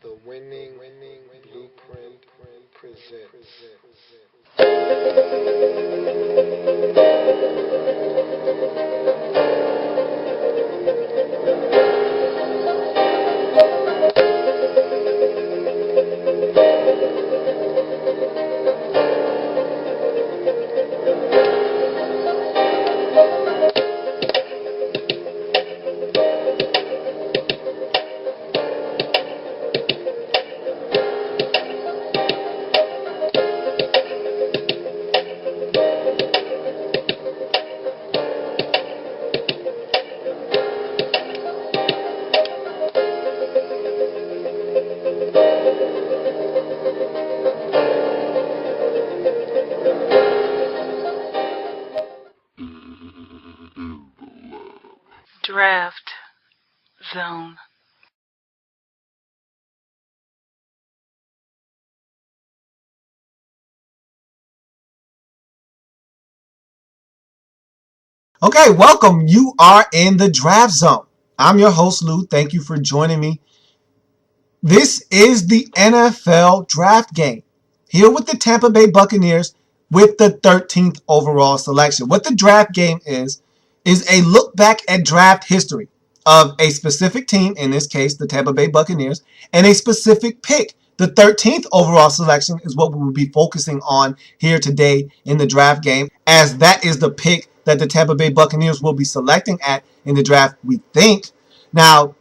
The winning blueprint presents. Draft Zone. Okay, welcome. You are in the Draft Zone. I'm your host, Lou. Thank you for joining me. This is the NFL Draft Game. Here with the Tampa Bay Buccaneers with the 13th overall selection. What the draft game is a look back at draft history of a specific team, in this case, the Tampa Bay Buccaneers, and a specific pick. The 13th overall selection is what we will be focusing on here today in the draft game, as that is the pick that the Tampa Bay Buccaneers will be selecting at in the draft, we think. Now,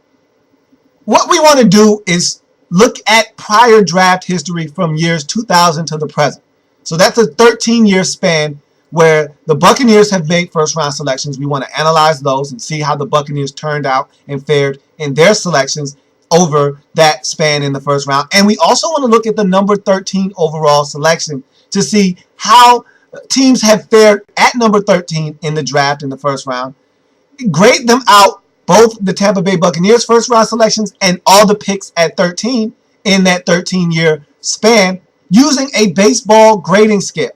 what we want to do is look at prior draft history from years 2000 to the present. So that's a 13-year span where the Buccaneers have made first-round selections. We want to analyze those and see how the Buccaneers turned out and fared in their selections over that span in the first round. And we also want to look at the number 13 overall selection to see how teams have fared at number 13 in the draft in the first round. Grade them out, both the Tampa Bay Buccaneers first round selections and all the picks at 13 in that 13-year span using a baseball grading scale.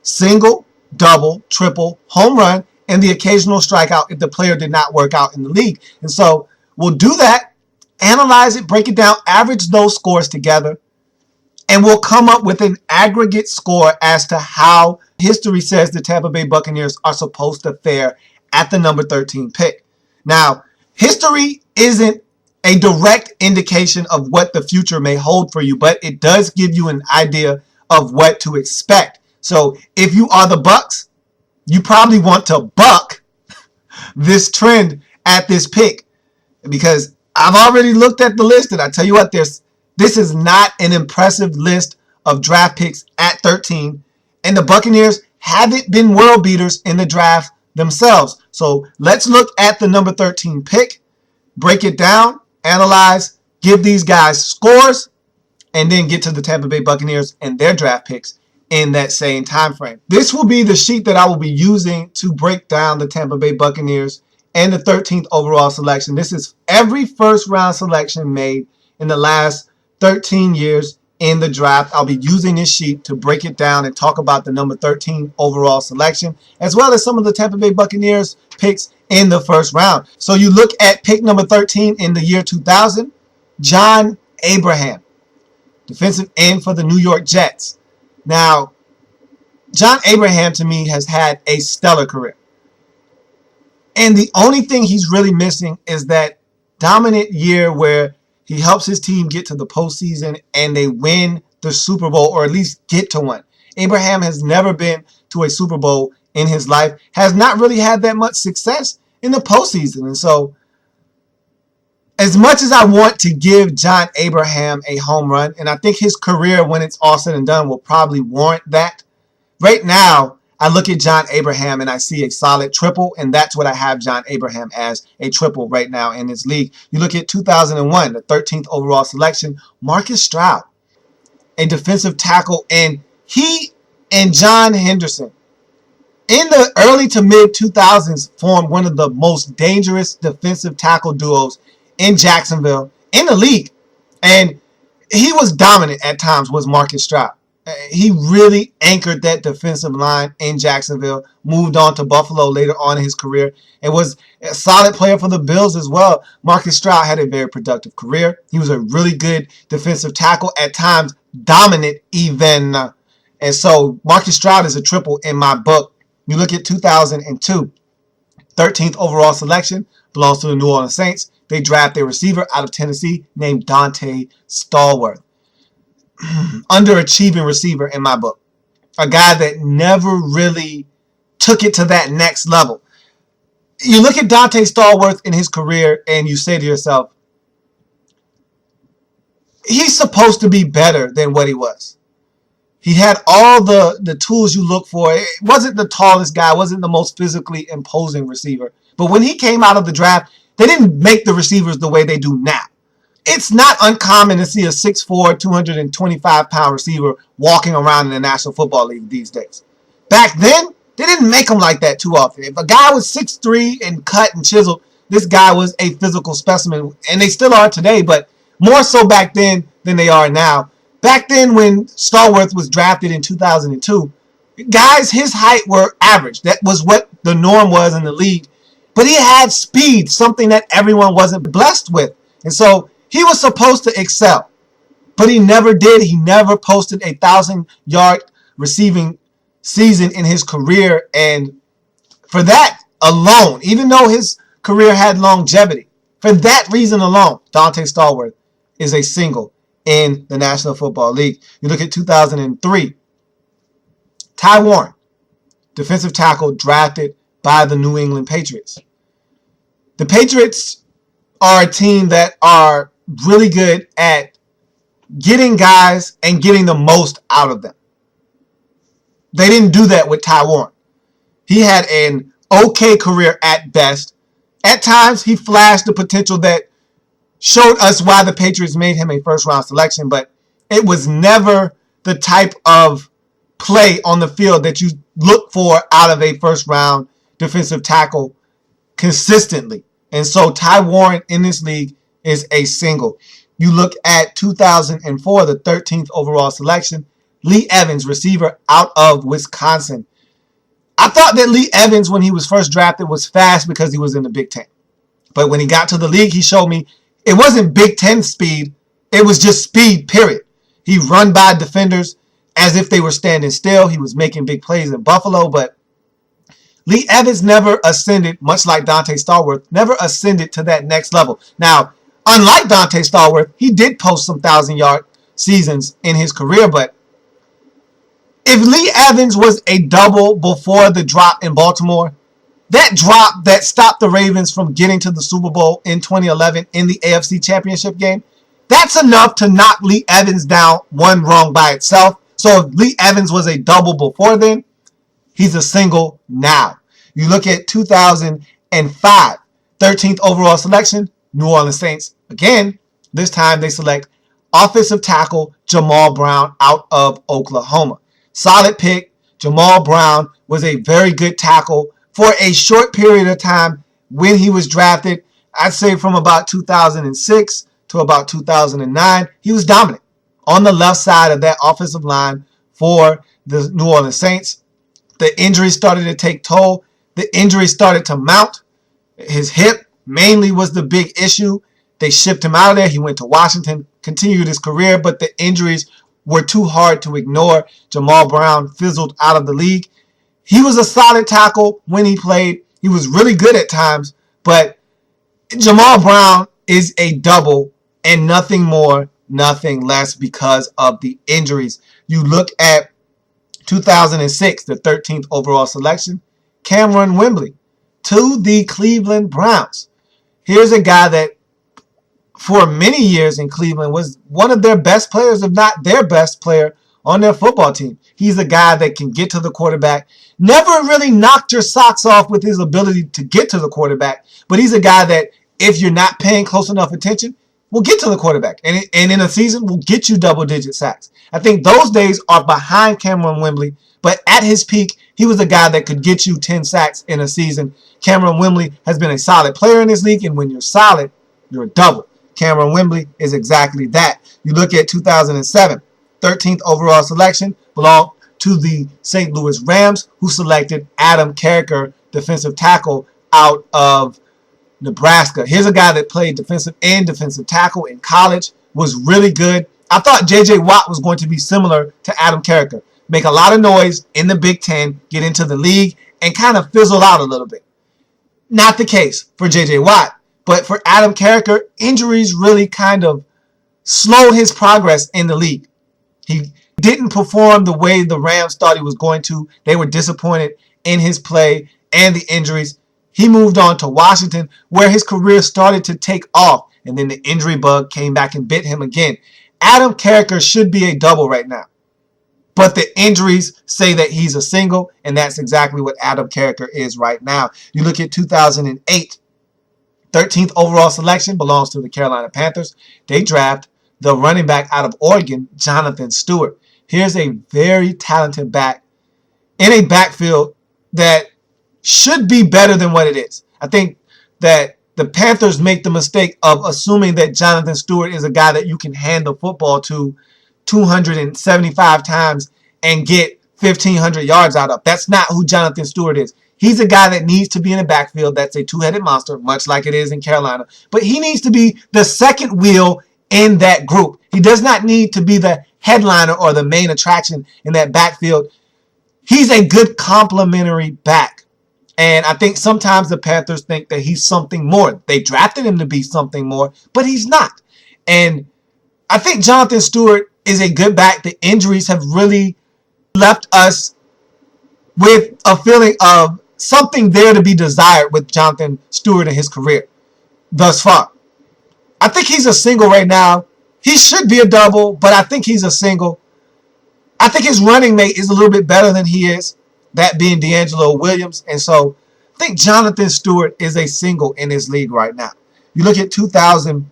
Single, double, triple, home run, and the occasional strikeout if the player did not work out in the league. And so we'll do that, analyze it, break it down, average those scores together, and we'll come up with an aggregate score as to how history says the Tampa Bay Buccaneers are supposed to fare at the number 13 pick. Now, history isn't a direct indication of what the future may hold for you, but it does give you an idea of what to expect. So if you are the Bucs, you probably want to buck this trend at this pick, because I've already looked at the list, and I tell you what, this is not an impressive list of draft picks at 13, and the Buccaneers haven't been world beaters in the draft themselves. So let's look at the number 13 pick, break it down, analyze, give these guys scores, and then get to the Tampa Bay Buccaneers and their draft picks in that same time frame. This will be the sheet that I will be using to break down the Tampa Bay Buccaneers and the 13th overall selection. This is every first round selection made in the last 13 years in the draft. I'll be using this sheet to break it down and talk about the number 13 overall selection, as well as some of the Tampa Bay Buccaneers picks in the first round. So you look at pick number 13 in the year 2000, John Abraham, defensive end for the New York Jets. Now, John Abraham to me has had a stellar career. And the only thing he's really missing is that dominant year where he helps his team get to the postseason and they win the Super Bowl, or at least get to one. Abraham has never been to a Super Bowl in his life, has not really had that much success in the postseason. And so, as much as I want to give John Abraham a home run, and I think his career, when it's all said and done, will probably warrant that, right now, I look at John Abraham and I see a solid triple, and that's what I have John Abraham as, a triple right now in this league. You look at 2001, the 13th overall selection, Marcus Stroud, a defensive tackle, and he and John Henderson in the early to mid 2000s formed one of the most dangerous defensive tackle duos in Jacksonville, in the league. And he was dominant at times, was Marcus Stroud. He really anchored that defensive line in Jacksonville, moved on to Buffalo later on in his career, and was a solid player for the Bills as well. Marcus Stroud had a very productive career. He was a really good defensive tackle, at times dominant even. And so Marcus Stroud is a triple in my book. You look at 2002, 13th overall selection, belongs to the New Orleans Saints. They draft a receiver out of Tennessee named Dante Stallworth. Underachieving receiver in my book. A guy that never really took it to that next level. You look at Dante Stallworth in his career and you say to yourself, he's supposed to be better than what he was. He had all the tools you look for. It wasn't the tallest guy, wasn't the most physically imposing receiver. But when he came out of the draft, they didn't make the receivers the way they do now. It's not uncommon to see a 6'4", 225-pound receiver walking around in the National Football League these days. Back then, they didn't make them like that too often. If a guy was 6'3" and cut and chiseled, this guy was a physical specimen. And they still are today, but more so back then than they are now. Back then when Stallworth was drafted in 2002, guys his height were average. That was what the norm was in the league. But he had speed, something that everyone wasn't blessed with. And so he was supposed to excel, but he never did. He never posted a 1,000-yard receiving season in his career. And for that alone, even though his career had longevity, for that reason alone, Dante Stallworth is a single in the National Football League. You look at 2003, Ty Warren, defensive tackle drafted by the New England Patriots. The Patriots are a team that are really good at getting guys and getting the most out of them. They didn't do that with Ty Warren. He had an okay career at best. At times, he flashed the potential that showed us why the Patriots made him a first-round selection, but it was never the type of play on the field that you look for out of a first-round defensive tackle consistently. And so Ty Warren in this league is a single. You look at 2004, the 13th overall selection, Lee Evans, receiver out of Wisconsin. I thought that Lee Evans, when he was first drafted, was fast because he was in the Big Ten. But when he got to the league, he showed me it wasn't Big Ten speed. It was just speed, period. He run by defenders as if they were standing still. He was making big plays in Buffalo, but Lee Evans never ascended, much like Dante Stallworth, never ascended to that next level. Now, unlike Dante Stallworth, he did post some 1,000-yard seasons in his career, but if Lee Evans was a double before the drop in Baltimore, that drop that stopped the Ravens from getting to the Super Bowl in 2011 in the AFC Championship game, that's enough to knock Lee Evans down one rung by itself. So if Lee Evans was a double before then, he's a single now. You look at 2005, 13th overall selection, New Orleans Saints. Again, this time they select offensive tackle Jamal Brown out of Oklahoma. Solid pick. Jamal Brown was a very good tackle for a short period of time when he was drafted. I'd say from about 2006 to about 2009, he was dominant on the left side of that offensive line for the New Orleans Saints. The injuries started to take toll. The injuries started to mount. His hip mainly was the big issue. They shipped him out of there. He went to Washington, continued his career, but the injuries were too hard to ignore. Jamal Brown fizzled out of the league. He was a solid tackle when he played. He was really good at times, but Jamal Brown is a double and nothing more, nothing less because of the injuries. You look at 2006, the 13th overall selection, Cameron Wembley to the Cleveland Browns. Here's a guy that for many years in Cleveland was one of their best players, if not their best player on their football team. He's a guy that can get to the quarterback. Never really knocked your socks off with his ability to get to the quarterback, but he's a guy that if you're not paying close enough attention, will get to the quarterback. And in a season, will get you double-digit sacks. I think those days are behind Cameron Wembley, but at his peak, he was a guy that could get you 10 sacks in a season. Cameron Wembley has been a solid player in this league, and when you're solid, you're a double. Cameron Wembley is exactly that. You look at 2007, 13th overall selection belonged to the St. Louis Rams, who selected Adam Carricker, defensive tackle out of Nebraska. Here's a guy that played defensive end, defensive tackle in college, was really good. I thought J.J. Watt was going to be similar to Adam Carricker. Make a lot of noise in the Big Ten, get into the league, and kind of fizzle out a little bit. Not the case for J.J. Watt, but for Adam Carricker, injuries really kind of slowed his progress in the league. He didn't perform the way the Rams thought he was going to. They were disappointed in his play and the injuries. He moved on to Washington, where his career started to take off, and then the injury bug came back and bit him again. Adam Carricker should be a double right now, but the injuries say that he's a single, and that's exactly what Adam Carricker is right now. You look at 2008, 13th overall selection belongs to the Carolina Panthers. They draft the running back out of Oregon, Jonathan Stewart. Here's a very talented back in a backfield that should be better than what it is. I think that the Panthers make the mistake of assuming that Jonathan Stewart is a guy that you can hand the football to 275 times and get 1,500 yards out of. That's not who Jonathan Stewart is. He's a guy that needs to be in a backfield that's a two-headed monster, much like it is in Carolina. But he needs to be the second wheel in that group. He does not need to be the headliner or the main attraction in that backfield. He's a good complementary back. And I think sometimes the Panthers think that he's something more. They drafted him to be something more, but he's not. And I think Jonathan Stewart is a good back. The injuries have really left us with a feeling of something there to be desired with Jonathan Stewart in his career thus far. I think he's a single right now. He should be a double, but I think he's a single. I think his running mate is a little bit better than he is, that being D'Angelo Williams. And so I think Jonathan Stewart is a single in this league right now. You look at 2009,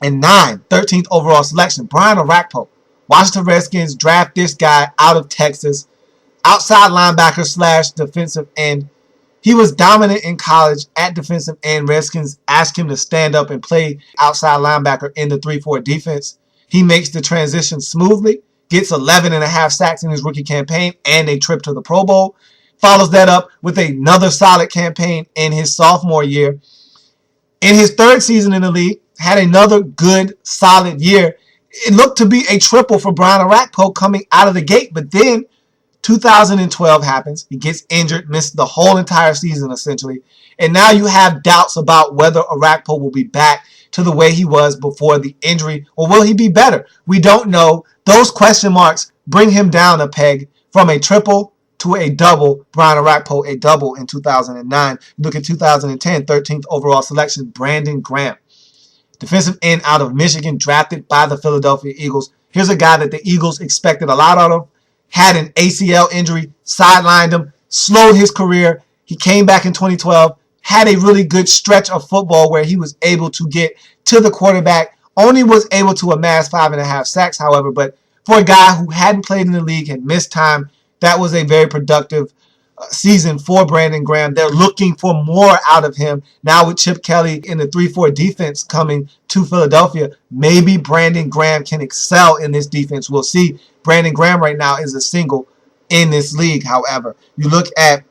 13th overall selection, Brian Orakpo. Washington Redskins draft this guy out of Texas, outside linebacker / defensive end. He was dominant in college at defensive end. Redskins asked him to stand up and play outside linebacker in the 3-4 defense. He makes the transition smoothly, gets 11.5 sacks in his rookie campaign and a trip to the Pro Bowl. Follows that up with another solid campaign in his sophomore year. In his third season in the league, had another good, solid year. It looked to be a triple for Brian Orakpo coming out of the gate, but then 2012 happens. He gets injured, missed the whole entire season essentially. And now you have doubts about whether Orakpo will be back to the way he was before the injury, or will he be better? We don't know. Those question marks bring him down a peg from a triple to a double. Brian Orakpo, a double in 2009. Look at 2010, 13th overall selection, Brandon Graham. Defensive end out of Michigan, drafted by the Philadelphia Eagles. Here's a guy that the Eagles expected a lot out of. Had an ACL injury, sidelined him, slowed his career. He came back in 2012, had a really good stretch of football where he was able to get to the quarterback. Only was able to amass 5.5 sacks, however, but for a guy who hadn't played in the league, had missed time, that was a very productive season for Brandon Graham. They're looking for more out of him. Now with Chip Kelly in the 3-4 defense coming to Philadelphia, maybe Brandon Graham can excel in this defense. We'll see. Brandon Graham right now is a single in this league, however. You look at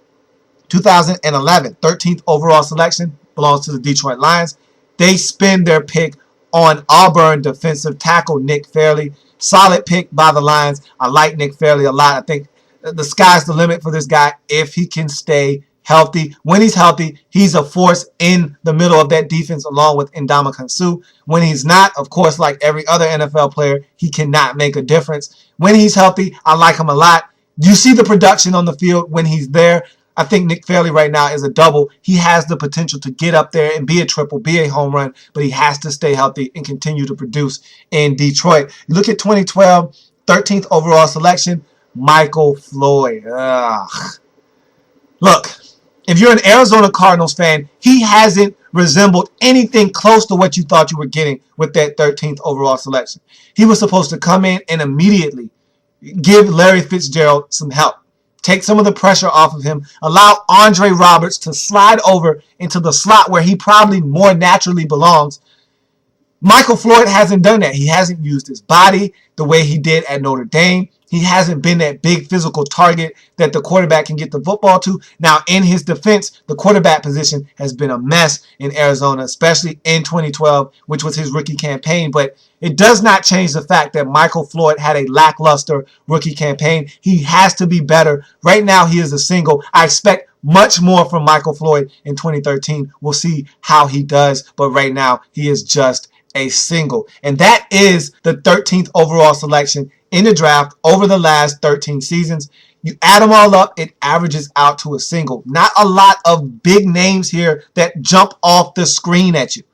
2011, 13th overall selection, belongs to the Detroit Lions. They spend their pick on Auburn defensive tackle Nick Fairley. Solid pick by the Lions. I like Nick Fairley a lot. I think the sky's the limit for this guy if he can stay healthy. When he's healthy, he's a force in the middle of that defense along with Ndamukong Suh. When he's not, of course, like every other NFL player, he cannot make a difference. When he's healthy, I like him a lot. You see the production on the field when he's there. I think Nick Fairley right now is a double. He has the potential to get up there and be a triple, be a home run, but he has to stay healthy and continue to produce in Detroit. You look at 2012, 13th overall selection, Michael Floyd. Look, if you're an Arizona Cardinals fan, he hasn't resembled anything close to what you thought you were getting with that 13th overall selection. He was supposed to come in and immediately give Larry Fitzgerald some help. Take some of the pressure off of him. Allow Andre Roberts to slide over into the slot where he probably more naturally belongs. Michael Floyd hasn't done that. He hasn't used his body the way he did at Notre Dame. He hasn't been that big physical target that the quarterback can get the football to. Now, in his defense, the quarterback position has been a mess in Arizona, especially in 2012, which was his rookie campaign. But it does not change the fact that Michael Floyd had a lackluster rookie campaign. He has to be better. Right now, he is a single. I expect much more from Michael Floyd in 2013. We'll see how he does. But right now, he is just a single. And that is the 13th overall selection in the draft over the last 13 seasons. You add them all up, it averages out to a single. Not a lot of big names here that jump off the screen at you.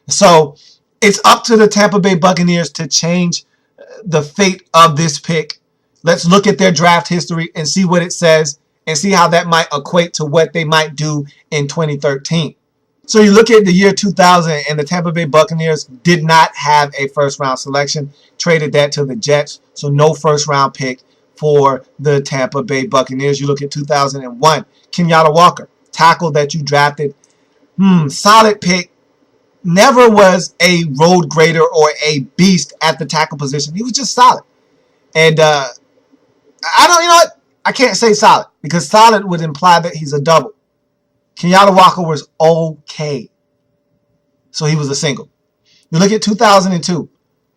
So it's up to the Tampa Bay Buccaneers to change the fate of this pick. Let's look at their draft history and see what it says and see how that might equate to what they might do in 2013. So you look at the year 2000, and the Tampa Bay Buccaneers did not have a first-round selection, traded that to the Jets, so no first-round pick for the Tampa Bay Buccaneers. You look at 2001, Kenyatta Walker, tackle that you drafted, solid pick, never was a road grader or a beast at the tackle position. He was just solid. And I can't say solid, because solid would imply that he's a double. Kenyatta Walker was okay. So he was a single. You look at 2002,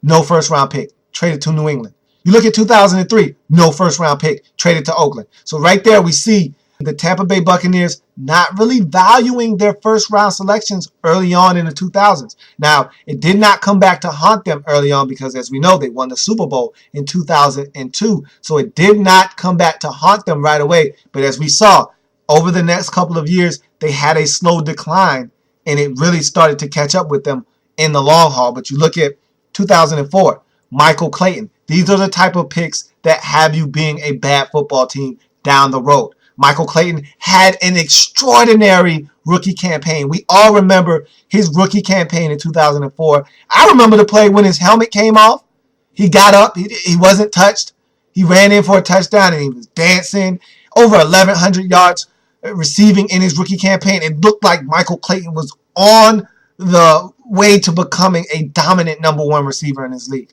no first round pick, traded to New England. You look at 2003, no first round pick, traded to Oakland. So right there we see the Tampa Bay Buccaneers not really valuing their first round selections early on in the 2000s. Now, it did not come back to haunt them early on because, as we know, they won the Super Bowl in 2002. So it did not come back to haunt them right away. But as we saw, over the next couple of years, they had a slow decline, and it really started to catch up with them in the long haul. But you look at 2004, Michael Clayton. These are the type of picks that have you being a bad football team down the road. Michael Clayton had an extraordinary rookie campaign. We all remember his rookie campaign in 2004. I remember the play when his helmet came off. He got up. He wasn't touched. He ran in for a touchdown, and he was dancing. Over 1,100 yards receiving in his rookie campaign. It looked like Michael Clayton was on the way to becoming a dominant number one receiver in his league.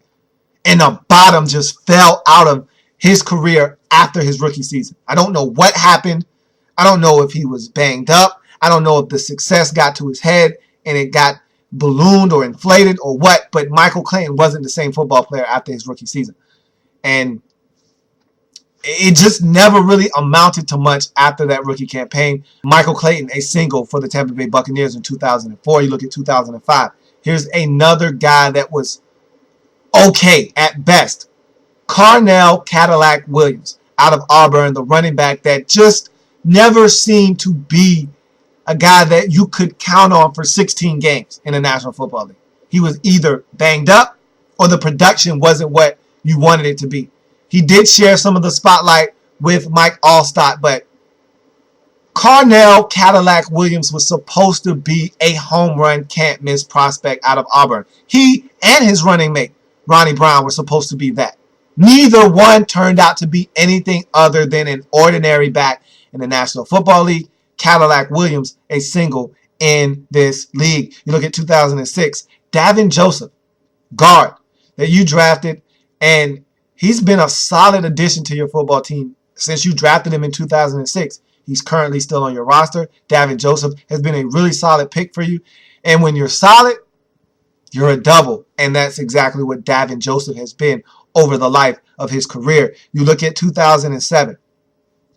And the bottom just fell out of his career after his rookie season. I don't know what happened. I don't know if he was banged up. I don't know if the success got to his head and it got ballooned or inflated or what, but Michael Clayton wasn't the same football player after his rookie season. And it just never really amounted to much after that rookie campaign. Michael Clayton, a single for the Tampa Bay Buccaneers in 2004. You look at 2005. Here's another guy that was okay at best. Carnell Cadillac Williams out of Auburn, the running back that just never seemed to be a guy that you could count on for 16 games in the National Football League. He was either banged up or the production wasn't what you wanted it to be. He did share some of the spotlight with Mike Allstott, but Carnell Cadillac Williams was supposed to be a home run, can't miss prospect out of Auburn. He and his running mate, Ronnie Brown, were supposed to be that. Neither one turned out to be anything other than an ordinary back in the National Football League. Cadillac Williams, a single in this league. You look at 2006, Davin Joseph, guard that you drafted, and he's been a solid addition to your football team since you drafted him in 2006. He's currently still on your roster. Davin Joseph has been a really solid pick for you. And when you're solid, you're a double. And that's exactly what Davin Joseph has been over the life of his career. You look at 2007.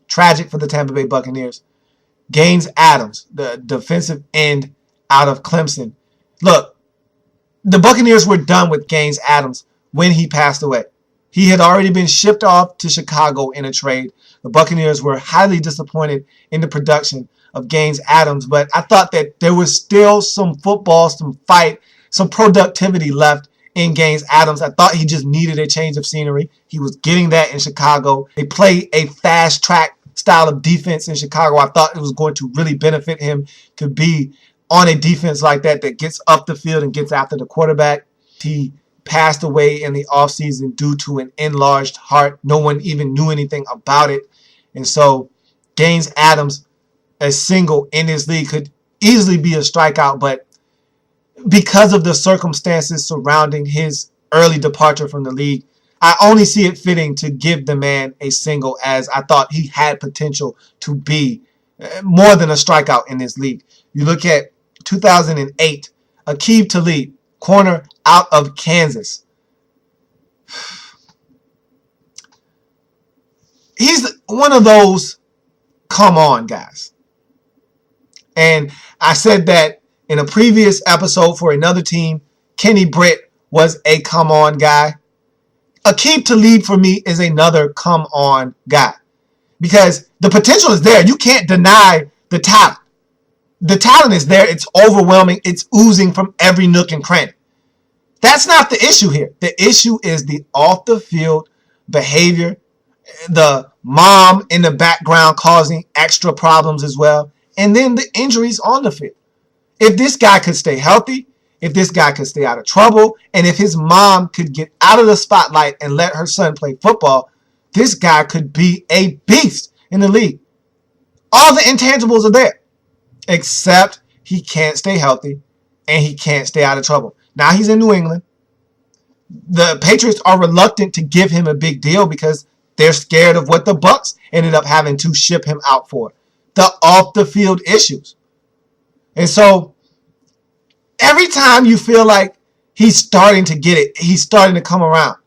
Tragic for the Tampa Bay Buccaneers. Gaines Adams, the defensive end out of Clemson. Look, the Buccaneers were done with Gaines Adams when he passed away. He had already been shipped off to Chicago in a trade. The Buccaneers were highly disappointed in the production of Gaines Adams, but I thought that there was still some football, some fight, some productivity left in Gaines Adams. I thought he just needed a change of scenery. He was getting that in Chicago. They play a fast track style of defense in Chicago. I thought it was going to really benefit him to be on a defense like that that gets up the field and gets after the quarterback. He passed away in the offseason due to an enlarged heart. No one even knew anything about it. And so Gaines Adams, a single in this league, could easily be a strikeout, but because of the circumstances surrounding his early departure from the league, I only see it fitting to give the man a single, as I thought he had potential to be more than a strikeout in this league. You look at 2008, Aqib Talib, corner out of Kansas. He's one of those come on guys. And I said that in a previous episode for another team, Kenny Britt was a come on guy. Aqib Talib for me is another come on guy because the potential is there. You can't deny the talent. The talent is there. It's overwhelming. It's oozing from every nook and cranny. That's not the issue here. The issue is the off the field behavior, the mom in the background causing extra problems as well, and then the injuries on the field. If this guy could stay healthy, if this guy could stay out of trouble, and if his mom could get out of the spotlight and let her son play football, this guy could be a beast in the league. All the intangibles are there, except he can't stay healthy and he can't stay out of trouble. Now he's in New England. The Patriots are reluctant to give him a big deal because they're scared of what the Bucs ended up having to ship him out for. The off-the-field issues. And so every time you feel like he's starting to get it, he's starting to come around,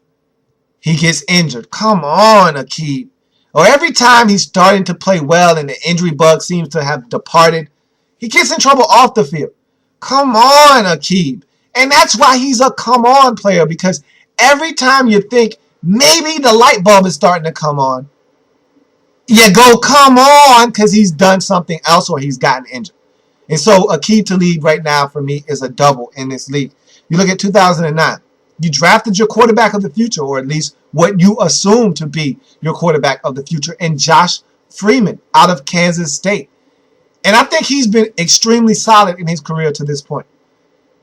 he gets injured. Come on, Aqib. Or every time he's starting to play well and the injury bug seems to have departed, he gets in trouble off the field. Come on, Aqib. And that's why he's a come on player, because every time you think maybe the light bulb is starting to come on, you go, come on, because he's done something else or he's gotten injured. And so Aqib Talib right now for me is a double in this league. You look at 2009. You drafted your quarterback of the future, or at least what you assume to be your quarterback of the future, in Josh Freeman out of Kansas State. And I think he's been extremely solid in his career to this point.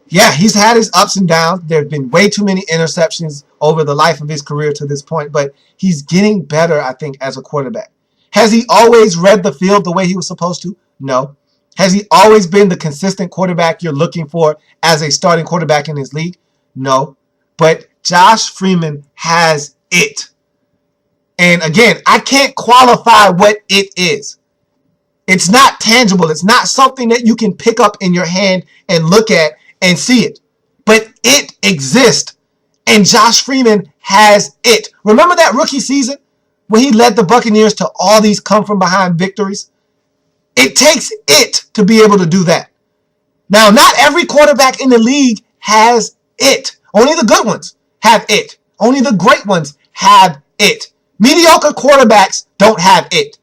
Yeah, he's had his ups and downs. There have been way too many interceptions over the life of his career to this point, but he's getting better, I think, as a quarterback. Has he always read the field the way he was supposed to? No. Has he always been the consistent quarterback you're looking for as a starting quarterback in his league? No. But Josh Freeman has it. And again, I can't qualify what it is. It's not tangible. It's not something that you can pick up in your hand and look at and see it. But it exists. And Josh Freeman has it. Remember that rookie season when he led the Buccaneers to all these come-from-behind victories? It takes it to be able to do that. Now, not every quarterback in the league has it. Only the good ones have it. Only the great ones have it. Mediocre quarterbacks don't have it.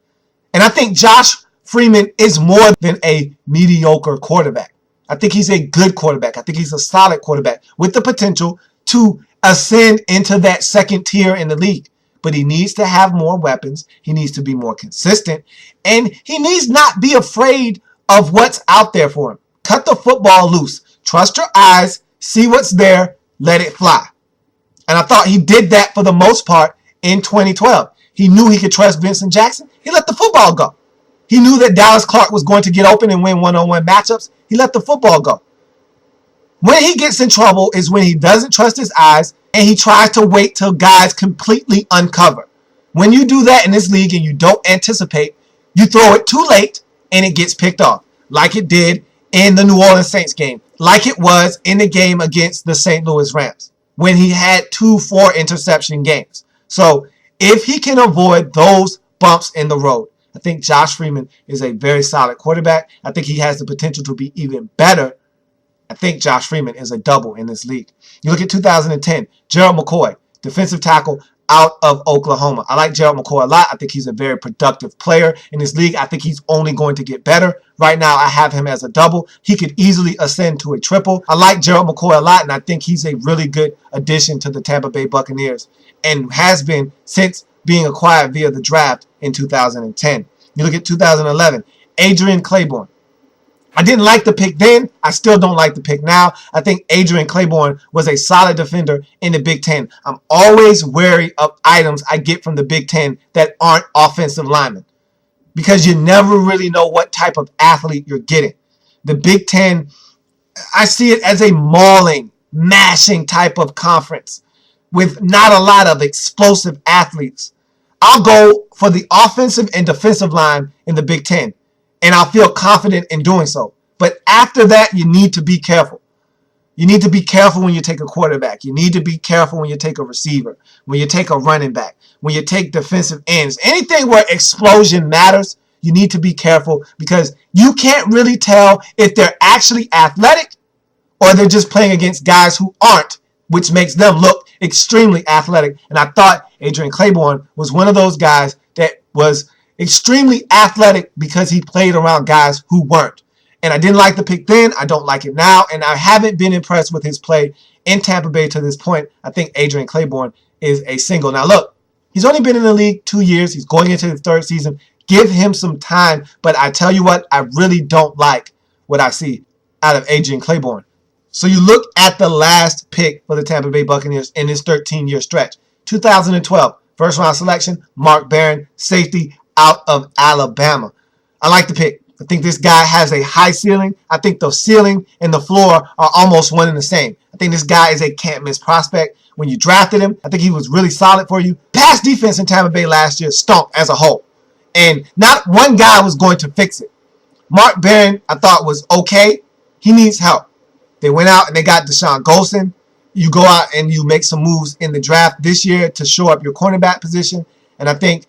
And I think Josh Freeman is more than a mediocre quarterback. I think he's a good quarterback. I think he's a solid quarterback with the potential to ascend into that second tier in the league. But he needs to have more weapons. He needs to be more consistent. And he needs not be afraid of what's out there for him. Cut the football loose. Trust your eyes. See what's there. Let it fly. And I thought he did that for the most part in 2012. He knew he could trust Vincent Jackson. He let the football go. He knew that Dallas Clark was going to get open and win one-on-one matchups. He let the football go. When he gets in trouble is when he doesn't trust his eyes and he tries to wait till guys completely uncover. When you do that in this league and you don't anticipate, you throw it too late and it gets picked off, like it did in the New Orleans Saints game, like it was in the game against the St. Louis Rams when he had 2 4-interception games. So if he can avoid those bumps in the road, I think Josh Freeman is a very solid quarterback. I think he has the potential to be even better. I think Josh Freeman is a double in this league. You look at 2010, Gerald McCoy, defensive tackle out of Oklahoma. I like Gerald McCoy a lot. I think he's a very productive player in this league. I think he's only going to get better. Right now, I have him as a double. He could easily ascend to a triple. I like Gerald McCoy a lot, and I think he's a really good addition to the Tampa Bay Buccaneers and has been since being acquired via the draft in 2010. You look at 2011, Adrian Claiborne. I didn't like the pick then. I still don't like the pick now. I think Adrian Claiborne was a solid defender in the Big Ten. I'm always wary of items I get from the Big Ten that aren't offensive linemen because you never really know what type of athlete you're getting. The Big Ten I see it as a mauling, mashing type of conference with not a lot of explosive athletes. I'll go for the offensive and defensive line in the Big Ten, and I'll feel confident in doing so. But after that, you need to be careful. You need to be careful when you take a quarterback. You need to be careful when you take a receiver, when you take a running back, when you take defensive ends. Anything where explosion matters, you need to be careful because you can't really tell if they're actually athletic or they're just playing against guys who aren't, which makes them look extremely athletic. And I thought Adrian Claiborne was one of those guys that was extremely athletic because he played around guys who weren't. And I didn't like the pick then. I don't like it now. And I haven't been impressed with his play in Tampa Bay to this point. I think Adrian Claiborne is a single. Now, look, he's only been in the league 2 years. He's going into his third season. Give him some time. But I tell you what, I really don't like what I see out of Adrian Claiborne. So you look at the last pick for the Tampa Bay Buccaneers in this 13-year stretch. 2012, first round selection, Mark Barron, safety out of Alabama. I like the pick. I think this guy has a high ceiling. I think the ceiling and the floor are almost one and the same. I think this guy is a can't-miss prospect. When you drafted him, I think he was really solid for you. Pass defense in Tampa Bay last year stunk as a whole. And not one guy was going to fix it. Mark Barron, I thought, was okay. He needs help. They went out and they got Deshaun Golson. You go out and you make some moves in the draft this year to shore up your cornerback position. And I think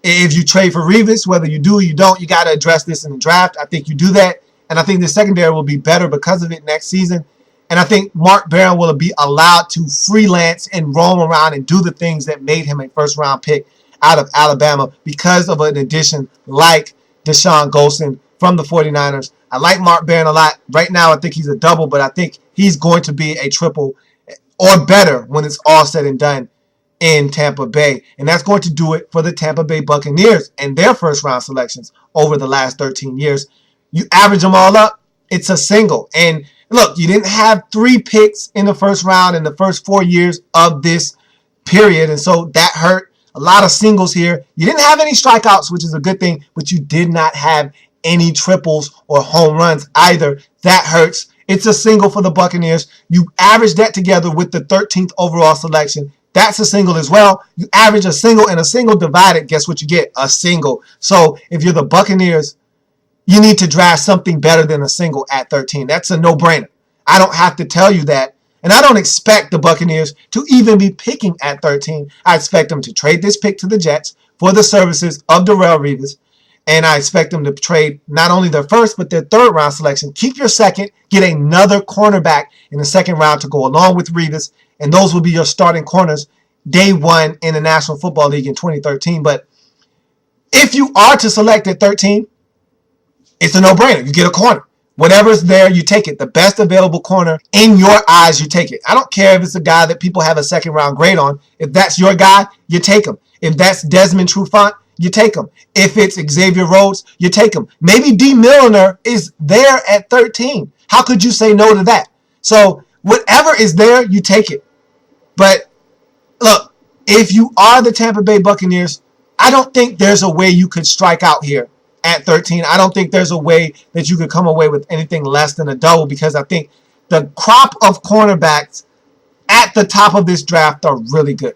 if you trade for Revis, whether you do or you don't, you got to address this in the draft. I think you do that. And I think the secondary will be better because of it next season. And I think Mark Barron will be allowed to freelance and roam around and do the things that made him a first-round pick out of Alabama because of an addition like Deshaun Golson from the 49ers. I like Mark Barron a lot. Right now, I think he's a double, but I think he's going to be a triple or better when it's all said and done in Tampa Bay. And that's going to do it for the Tampa Bay Buccaneers and their first-round selections over the last 13 years. You average them all up, it's a single. And look, you didn't have 3 picks in the first round in the first 4 years of this period, and so that hurt. A lot of singles here. You didn't have any strikeouts, which is a good thing, but you did not have any triples or home runs either. That hurts. It's a single for the Buccaneers. You average that together with the 13th overall selection. That's a single as well. You average a single and a single divided. Guess what you get? A single. So if you're the Buccaneers, you need to draft something better than a single at 13. That's a no-brainer. I don't have to tell you that. And I don't expect the Buccaneers to even be picking at 13. I expect them to trade this pick to the Jets for the services of Darrelle Revis. And I expect them to trade not only their first, but their third round selection. Keep your second. Get another cornerback in the second round to go along with Revis. And those will be your starting corners day one in the National Football League in 2013. But if you are to select at 13, it's a no-brainer. You get a corner. Whatever's there, you take it. The best available corner in your eyes, you take it. I don't care if it's a guy that people have a second-round grade on. If that's your guy, you take him. If that's Desmond Trufant, you take him. If it's Xavier Rhodes, you take him. Maybe D. Milliner is there at 13. How could you say no to that? So whatever is there, you take it. But look, if you are the Tampa Bay Buccaneers, I don't think there's a way you could strike out here at 13. I don't think there's a way that you could come away with anything less than a double because I think the crop of cornerbacks at the top of this draft are really good.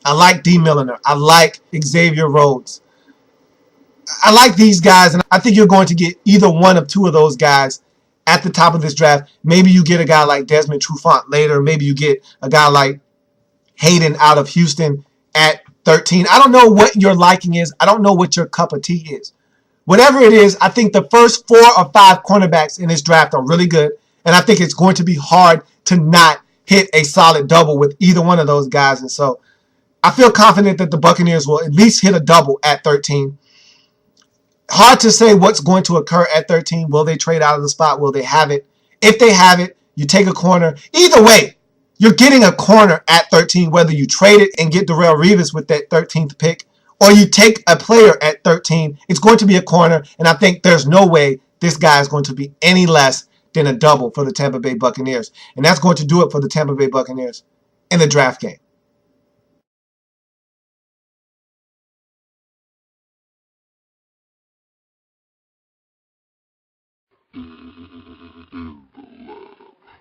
I like D. Milliner. I like Xavier Rhodes. I like these guys, and I think you're going to get either one of two of those guys at the top of this draft. Maybe you get a guy like Desmond Trufant later. Maybe you get a guy like Hayden out of Houston at 13. I don't know what your liking is. I don't know what your cup of tea is. Whatever it is, I think the first 4 or 5 cornerbacks in this draft are really good, and I think it's going to be hard to not hit a solid double with either one of those guys. And so I feel confident that the Buccaneers will at least hit a double at 13. Hard to say what's going to occur at 13. Will they trade out of the spot? Will they have it? If they have it, you take a corner. Either way, you're getting a corner at 13, whether you trade it and get Darrelle Revis with that 13th pick, or you take a player at 13, it's going to be a corner, and I think there's no way this guy is going to be any less than a double for the Tampa Bay Buccaneers. And that's going to do it for the Tampa Bay Buccaneers in the draft game.